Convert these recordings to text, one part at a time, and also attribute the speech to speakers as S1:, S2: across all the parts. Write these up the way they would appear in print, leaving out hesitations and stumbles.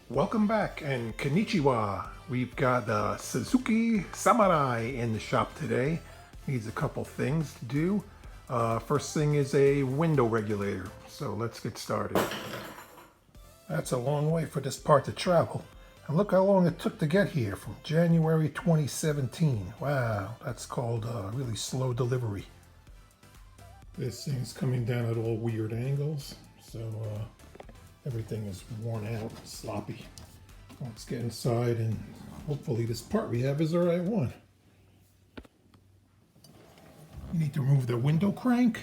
S1: Welcome back and konnichiwa. We've got the Suzuki Samurai in the shop today. Needs a couple things to do. First thing is a window regulator. So let's get started. That's a long way for this part to travel. And look how long it took to get here from January 2017. Wow, that's called really slow delivery. This thing's coming down at all weird angles. So everything is worn out, sloppy. Let's get inside and hopefully this part we have is the right one. You need to remove the window crank.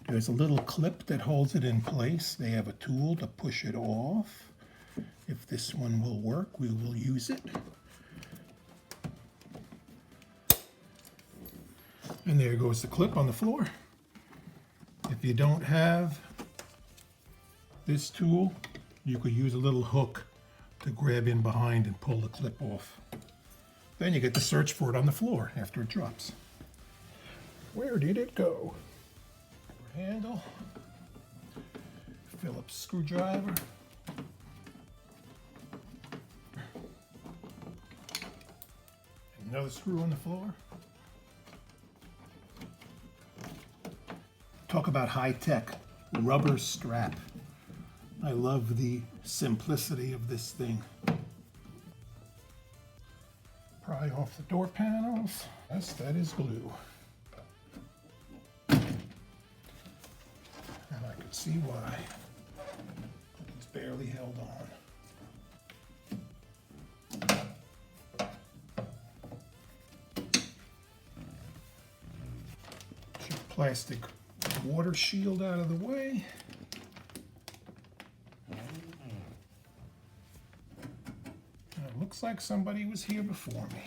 S1: There's a little clip that holds it in place. They have a tool to push it off. If this one will work, we will use it. And there goes the clip on the floor. If you don't have this tool, you could use a little hook to grab in behind and pull the clip off. Then you get to search for it on the floor after it drops. Where did it go? Handle, Phillips screwdriver, another screw on the floor. Talk about high tech, rubber strap. I love the simplicity of this thing. Pry off the door panels. Yes, that is glue. And I can see why. It's barely held on. Get your plastic water shield out of the way. Looks like somebody was here before me.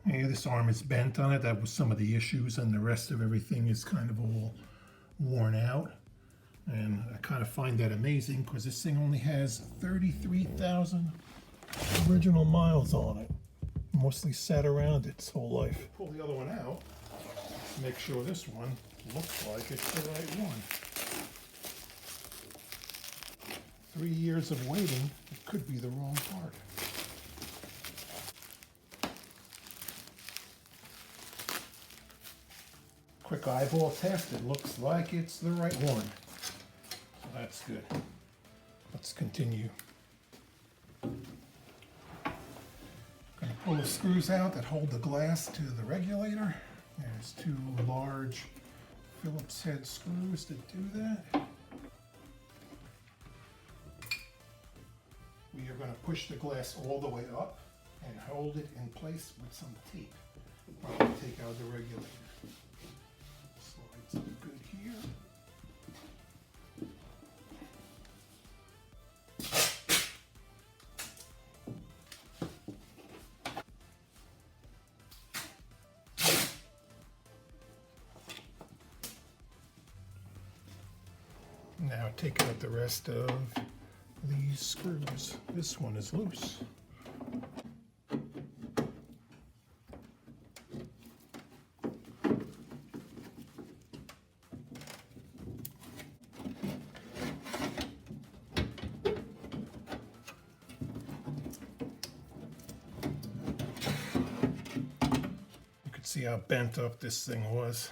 S1: Hey, this arm is bent on it. That was some of the issues, and the rest of everything is kind of all worn out. And I kind of find that amazing because this thing only has 33,000 original miles on it. Mostly sat around its whole life. Pull the other one out to make sure this one looks like it's the right one. 3 years of waiting, it could be the wrong part. Quick eyeball test, it looks like it's the right one. So that's good. Let's continue. Gonna pull the screws out that hold the glass to the regulator. There's 2 large Phillips head screws that do that. We are going to push the glass all the way up and hold it in place with some tape while we take out the regulator. Slides up good here. Now take out the rest of these screws. This one is loose. You could see how bent up this thing was.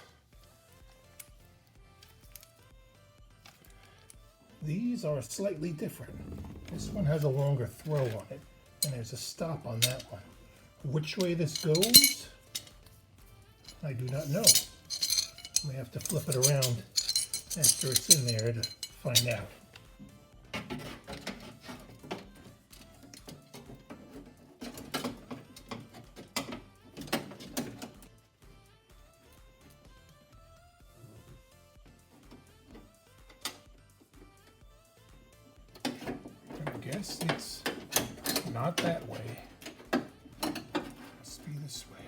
S1: These are slightly different. This one has a longer throw on it, and there's a stop on that one. Which way this goes, I do not know. We have to flip it around after it's in there to find out. I guess it's not that way. Must be this way.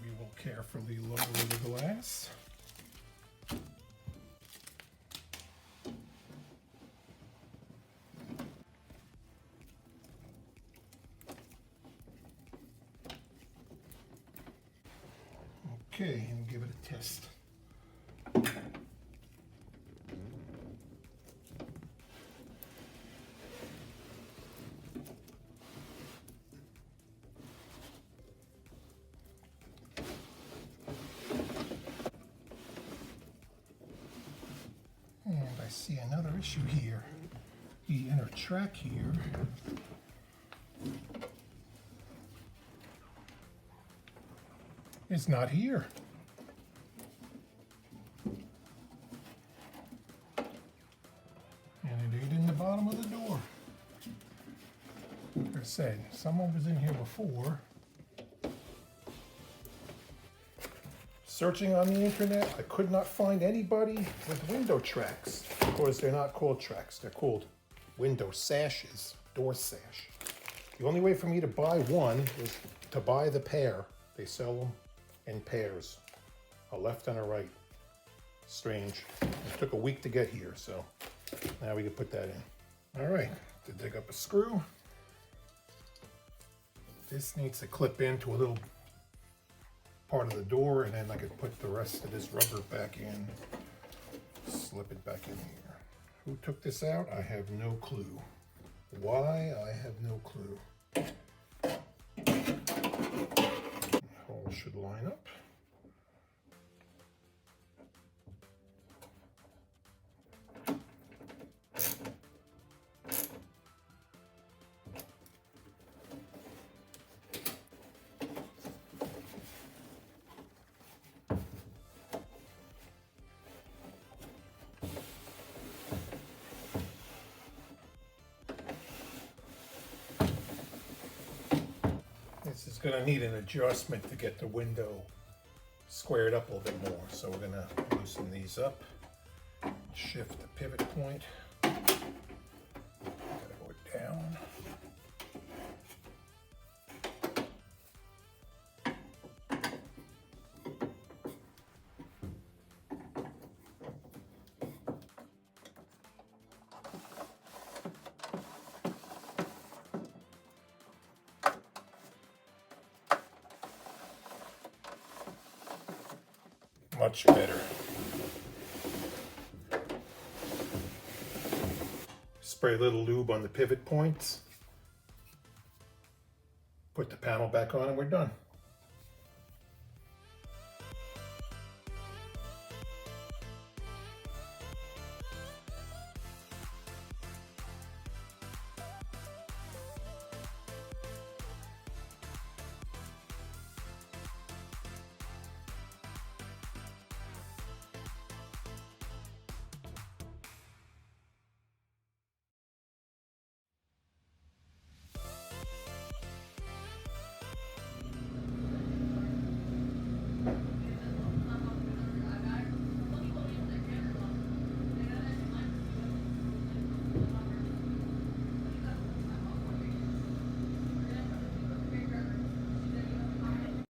S1: We will carefully lower the glass. Okay, and give it a test. And I see another issue here. The inner track here is not here. And it ain't in the bottom of the door. Like I said, someone was in here before. Searching on the internet, I could not find anybody with window tracks. Of course, they're not called tracks, they're called window sashes, door sash. The only way for me to buy one was to buy the pair. They sell them in pairs, a left and a right. Strange. It took a week to get here, so now we can put that in. All right, to dig up a screw. This needs to clip into a little part of the door, and then I could put the rest of this rubber back in, slip it back in here. Who took this out? I have no clue. Why? I have no clue. The hole should line up. This is going to need an adjustment to get the window squared up a little bit more. So we're going to loosen these up, shift the pivot point, gotta go down. Much better. Spray a little lube on the pivot points. Put the panel back on and we're done.